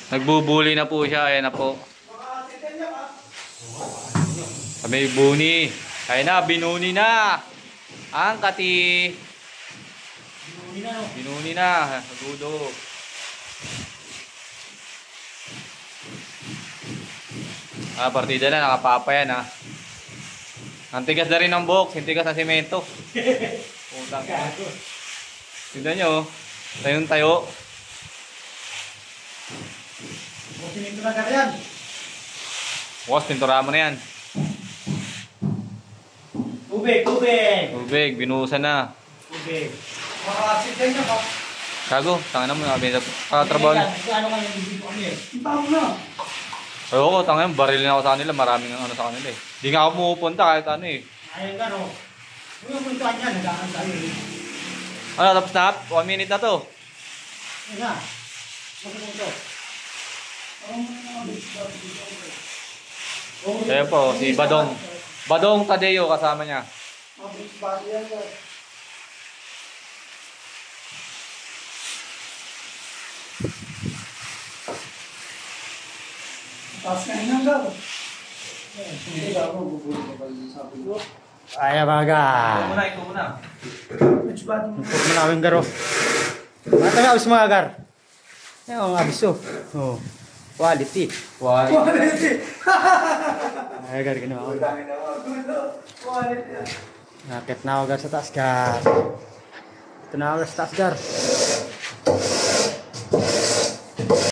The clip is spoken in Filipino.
Nagbubuli na po siya. Ayan na po. May buni. Ayan na, binuni na. Ang kati. Binuni na. Nagudo. Partida na. Nakapapa yan ha. Ang tigas na rin ng box. Ang tigas ng semento. Utang. Tignan nyo. Tayong tayo. Pintura ka na yan. Bukas, pintura mo na yan. Tubig, tubig. Tubig, binuhusan na. Tubig. Maka-accident na ba? Kago, tanga na mo. Katrabaho na. Ano ka yung dito kami eh? Ipaw na. Ayoko, tanga yun. Baril na ako sa kanila. Maraming ano sa kanila eh. Di nga ako pumupunta kahit ano eh. Ayun ka no. Kung yung puntuan yan, nagkakan tayo eh. Ano, tapos na? 1 minute na to. Ayun na. Bakit mo ito? Ayan po, si Badong. Badong Tadeo kasama niya. Ay, baga. Ito muna. Ito muna kami garo. Mata nga abis mga gar. Yung abis oh. Quality. Ay, gar ginawa ko. Nakit na ako gar sa taas gar. Ito na ako gar sa taas gar.